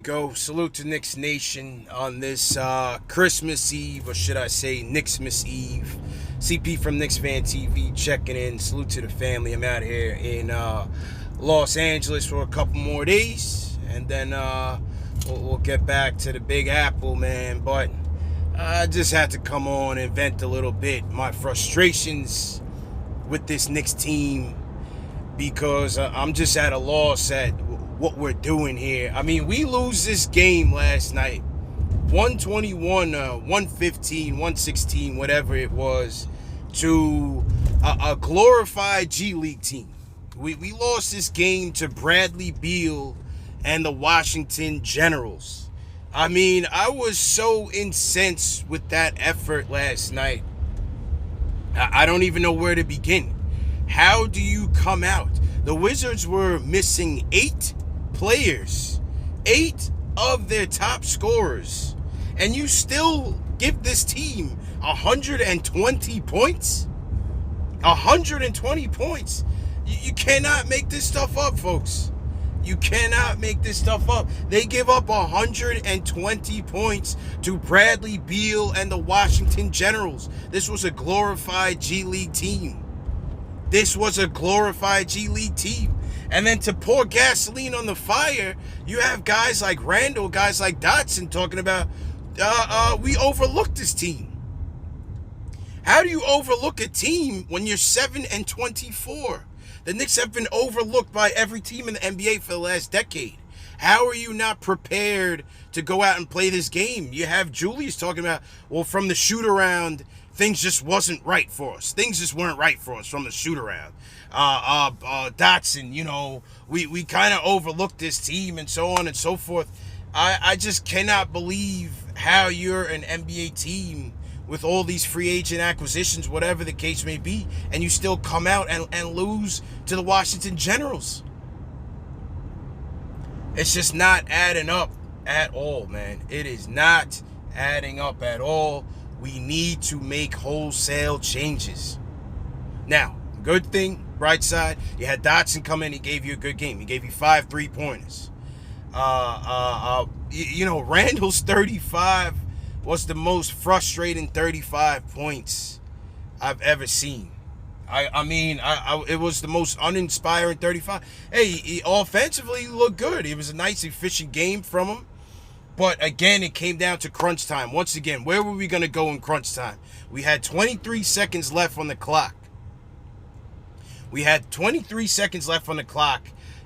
Go salute to Knicks Nation on this Christmas Eve, or should I say Knicksmas Eve. CP from KnicksFanTV checking in. Salute to the family. I'm out here in Los Angeles for a couple more days, and then we'll get back to the Big Apple, man. But I just had to come on and vent a little bit my frustrations with this Knicks team, because I'm just at a loss at what we're doing here. I mean, we lose this game last night, 121, 115, 116, whatever it was, to a glorified G League team. We lost this game to Bradley Beal and the Washington Generals. I mean, I was so incensed with that effort last night. I don't even know where to begin. How do you come out? The Wizards were missing 8 players, 8 of their top scorers, and you still give this team 120 points? 120 points. You cannot make this stuff up, folks. You cannot make this stuff up. They give up 120 points to Bradley Beal and the Washington Generals. This was a glorified G League team. This was a glorified G League team. And then to pour gasoline on the fire, you have guys like Randall, guys like Dotson talking about, we overlooked this team. How do you overlook a team when you're 7-24? The Knicks have been overlooked by every team in the NBA for the last decade. How are you not prepared to go out and play this game? You have Julius talking about, well, from the shoot-around, things just wasn't right for us. Things just weren't right for us from the shoot-around. Dotson, you know, we kind of overlooked this team and so on and so forth. I just cannot believe how you're an NBA team with all these free agent acquisitions, whatever the case may be, and you still come out and lose to the Washington Generals. It's just not adding up at all, man. It is not adding up at all. We need to make wholesale changes. Now, good thing, bright side, you had Dotson come in, he gave you a good game. He gave you 5 3-pointers. Randall's 35 was the most frustrating 35 points I've ever seen. It was the most uninspiring 35. Hey, he offensively looked good. It was a nice, efficient game from him. But again, it came down to crunch time. Once again, where were we going to go in crunch time? We had 23 seconds left on the clock.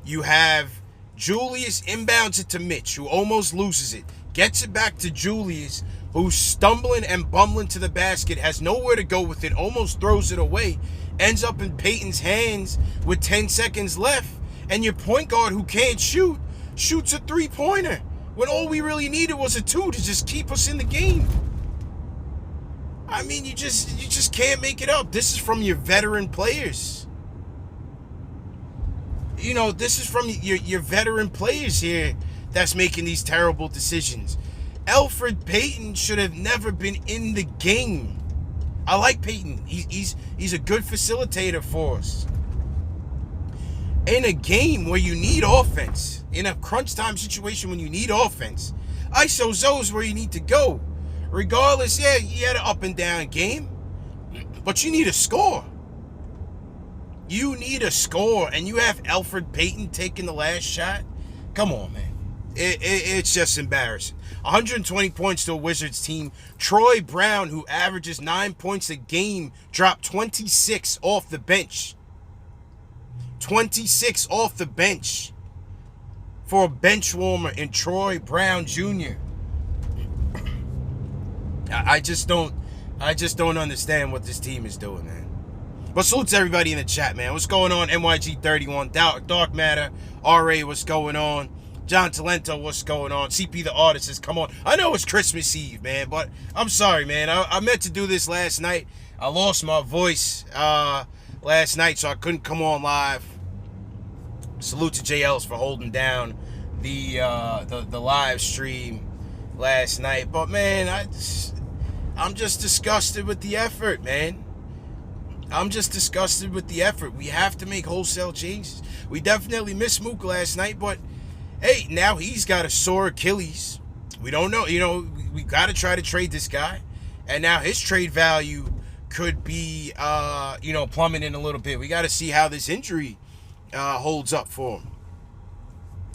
You have Julius inbounds it to Mitch, who almost loses it. Gets it back to Julius, who's stumbling and bumbling to the basket, has nowhere to go with it, almost throws it away, ends up in Peyton's hands with 10 seconds left, and your point guard, who can't shoot, shoots a 3-pointer, when all we really needed was a 2 to just keep us in the game. I mean, you just can't make it up. This is from your veteran players. You know, this is from your veteran players here that's making these terrible decisions. Elfrid Payton should have never been in the game. I like Payton. He's a good facilitator for us. In a game where you need offense, in a crunch time situation when you need offense, ISO zones where you need to go. Regardless, yeah, you had an up and down game, but you need a score. You need a score, and you have Elfrid Payton taking the last shot? Come on, man. It's just embarrassing. 120 points to a Wizards team. Troy Brown, who averages 9 points a game, dropped 26 off the bench. 26 off the bench for a bench warmer in Troy Brown Jr. I just don't understand what this team is doing, man. But salute to everybody in the chat, man. What's going on? NYG31, Dark Matter, RA, what's going on? John Talento, what's going on? CP the artist says, come on. I know it's Christmas Eve, man, but I'm sorry, man. I meant to do this last night. I lost my voice last night, so I couldn't come on live. Salute to JLs for holding down the live stream last night. But, man, I'm just disgusted with the effort, man. I'm just disgusted with the effort. We have to make wholesale changes. We definitely missed Mook last night, but hey, now he's got a sore Achilles. We don't know. We got to try to trade this guy. And now his trade value could be, plummeting a little bit. We got to see how this injury holds up for him.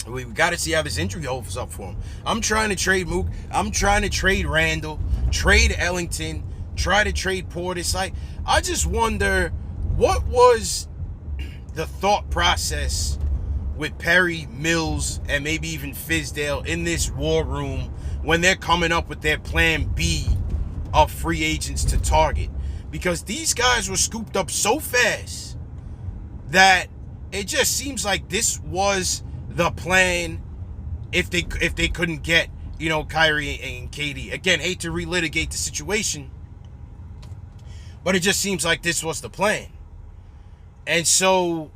We got to see how this injury holds up for him. I'm trying to trade Mook. I'm trying to trade Randall, trade Ellington, try to trade Portis. Like, I just wonder, what was the thought process with Perry, Mills, and maybe even Fizdale in this war room when they're coming up with their plan B of free agents to target? Because these guys were scooped up so fast that it just seems like this was the plan if they couldn't get, Kyrie and KD. Again, hate to relitigate the situation, but it just seems like this was the plan. And so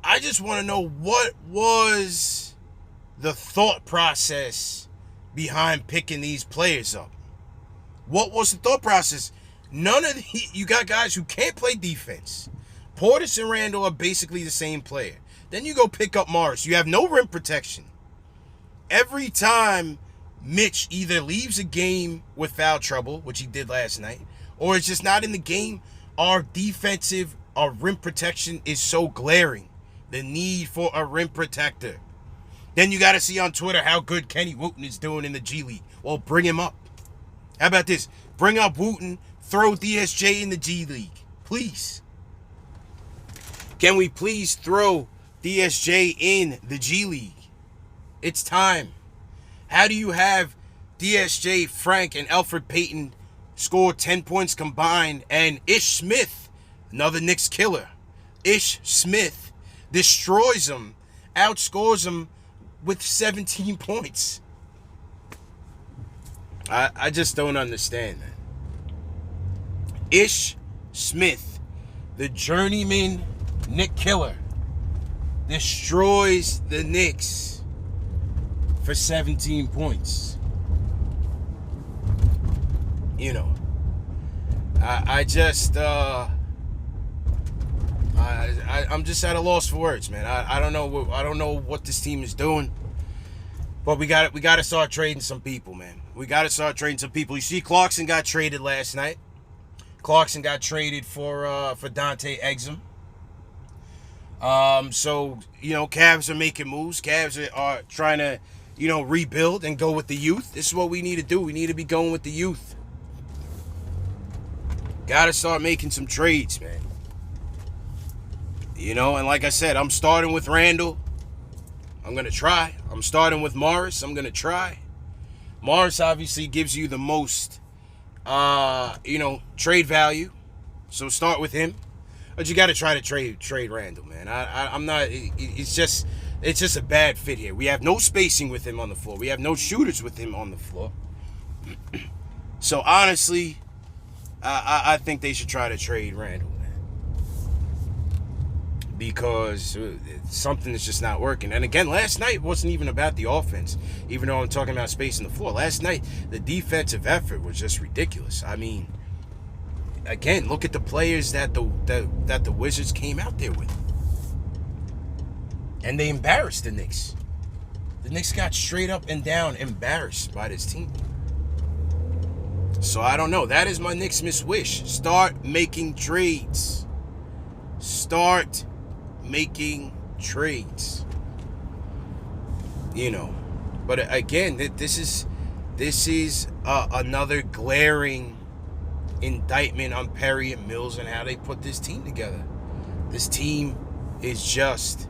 I just want to know, what was the thought process behind picking these players up? What was the thought process? You got guys who can't play defense. Portis and Randall are basically the same player. Then you go pick up Morris. You have no rim protection. Every time Mitch either leaves a game with foul trouble, which he did last night, or is just not in the game, our rim protection is so glaring. The need for a rim protector. Then you got to see on Twitter how good Kenny Wooten is doing in the G League. Well, bring him up. How about this? Bring up Wooten, throw DSJ in the G League. Please. Can we please throw DSJ in the G League? It's time. How do you have DSJ, Frank, and Elfrid Payton score 10 points combined, and Ish Smith, another Knicks killer, Ish Smith destroys them, outscores them with 17 points? I just don't understand that. Ish Smith, the journeyman Knick killer, destroys the Knicks for 17 points. I'm just at a loss for words, man. I don't know what this team is doing, but we got to start trading some people, man. We got to start trading some people. You see, Clarkson got traded last night. Clarkson got traded for Dante Exum. So, Cavs are making moves. Cavs are trying to, rebuild and go with the youth. This is what we need to do. We need to be going with the youth. Got to start making some trades, man. And like I said, I'm starting with Randall. I'm going to try. I'm starting with Morris. I'm going to try. Morris obviously gives you the most, trade value. So start with him. But you got to try to trade Randall, man. I'm not. It's just a bad fit here. We have no spacing with him on the floor. We have no shooters with him on the floor. So honestly, I think they should try to trade Randall, man, because something is just not working. And again, last night wasn't even about the offense, even though I'm talking about space on the floor. Last night, the defensive effort was just ridiculous. I mean, again, look at the players that the Wizards came out there with. And they embarrassed the Knicks. The Knicks got straight up and down embarrassed by this team. So I don't know. That is my Knicks miss wish. Start making trades. Start making trades. But again, this is another glaring indictment on Perry and Mills and how they put this team together. This team is just,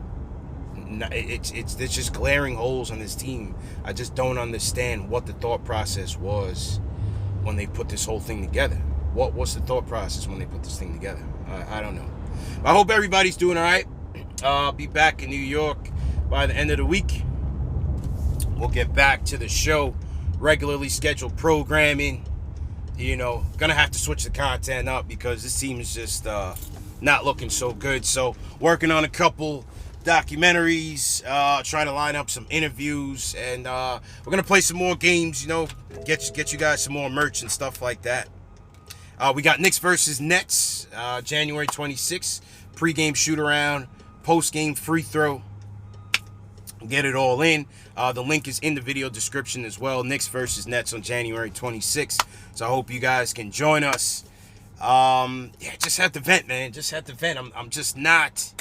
there's just glaring holes on this team. I just don't understand what the thought process was when they put this whole thing together. What was the thought process when they put this thing together? I don't know. I hope everybody's doing all right. I'll be back in New York by the end of the week. We'll get back to the show, regularly scheduled programming. Gonna have to switch the content up because this team is just not looking so good. So working on a couple documentaries, trying to line up some interviews, and we're gonna play some more games. Get you guys some more merch and stuff like that. We got Knicks versus Nets, January 26th. Pre-game shoot-around, post-game free throw. get it all in. The link is in the video description as well. Knicks versus Nets on January 26th. So I hope you guys can join us. Yeah, just had to vent, man. Just had to vent. I'm just not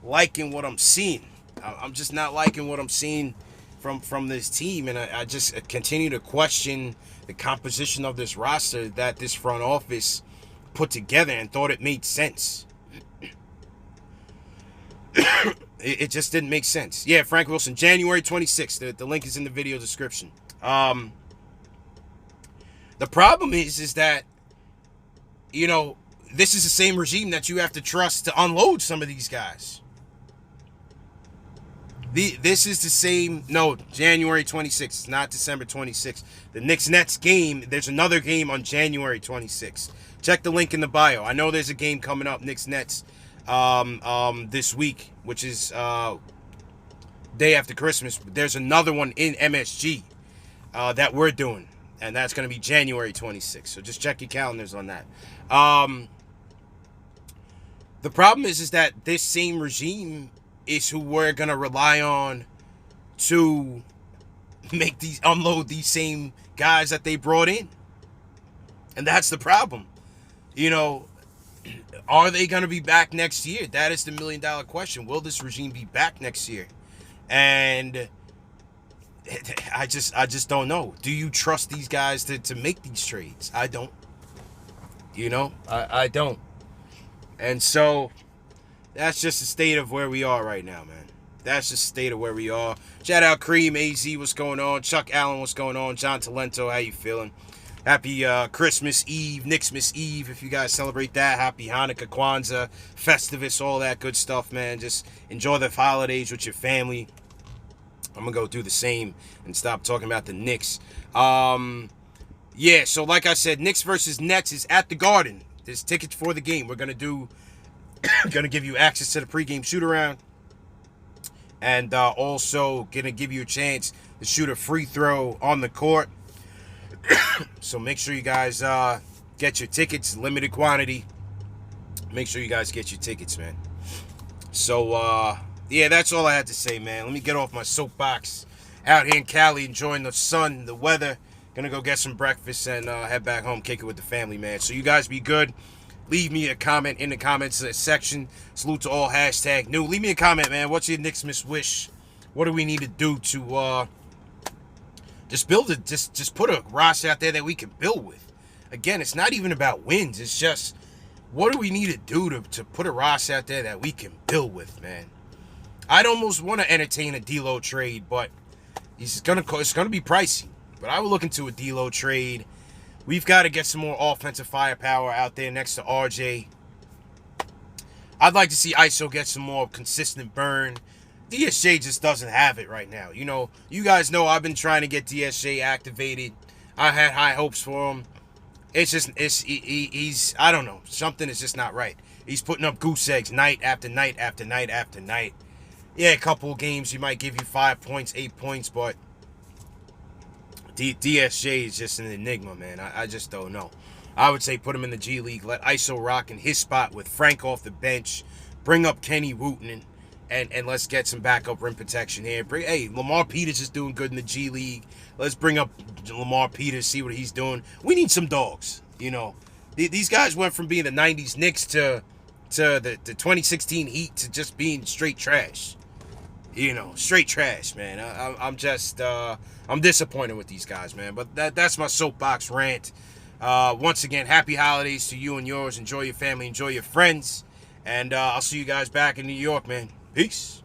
liking what I'm seeing. I'm just not liking what I'm seeing from this team, and I just continue to question the composition of this roster that this front office put together and thought it made sense. It just didn't make sense. Yeah, Frank Wilson, January 26th. The link is in the video description. The problem is that, you know, this is the same regime that you have to trust to unload some of these guys. This is the same, no, January 26th. It's not December 26th. The Knicks-Nets game, there's another game on January 26th. Check the link in the bio. I know there's a game coming up, Knicks-Nets, this week, which is day after Christmas. There's another one in MSG that we're doing, and that's going to be January 26th. So just check your calendars on that. The problem is that this same regime is who we're going to rely on to unload these same guys that they brought in. And that's the problem. You know, are they going to be back next year? That is the $1 million question. Will this regime be back next year? And I just don't know. Do you trust these guys to make these trades? I don't. You know, I don't. And so that's just the state of where we are right now, man. That's just the state of where we are. Shout out Cream, AZ, what's going on? Chuck Allen, what's going on? John Talento, how you feeling? Happy Christmas Eve, Knicksmas Eve, if you guys celebrate that. Happy Hanukkah, Kwanzaa, Festivus, all that good stuff, man. Just enjoy the holidays with your family. I'm going to go do the same and stop talking about the Knicks. Yeah, so like I said, Knicks versus Nets is at the Garden. There's tickets for the game. We're going to give you access to the pregame shoot-around. And also going to give you a chance to shoot a free throw on the court. So make sure you guys get your tickets. Limited quantity. Make sure you guys get your tickets, man. So, yeah, that's all I had to say, man. Let me get off my soapbox. Out here in Cali, enjoying the sun, the weather. Gonna go get some breakfast and head back home, kick it with the family, man. So you guys be good. Leave me a comment in the comments section. Salute to all, hashtag new. Leave me a comment, man. What's your Knicksmas wish? What do we need to do to just build it? Just put a roster out there that we can build with. Again, it's not even about wins. It's just, what do we need to do to put a roster out there that we can build with, man? I'd almost want to entertain a D-Lo trade, but it's gonna be pricey. But I would look into a D-Lo trade. We've got to get some more offensive firepower out there next to RJ. I'd like to see ISO get some more consistent burn. DSJ just doesn't have it right now. You know, you guys know I've been trying to get DSJ activated. I had high hopes for him. It's just, he's, I don't know. Something is just not right. He's putting up goose eggs night after night after night after night. Yeah, a couple of games he might give you 5 points, 8 points, but DSJ is just an enigma, man. I just don't know. I would say put him in the G League. Let ISO rock in his spot with Frank off the bench. Bring up Kenny Wooten and let's get some backup rim protection here. Hey, Lamar Peters is doing good in the G League. Let's bring up Lamar Peters, see what he's doing. We need some dogs, you know. These guys went from being the 90s Knicks to the 2016 Heat to just being straight trash. You know, straight trash, man. I'm disappointed with these guys, man. But that's my soapbox rant. Once again, happy holidays to you and yours. Enjoy your family, enjoy your friends. And I'll see you guys back in New York, man. Peace.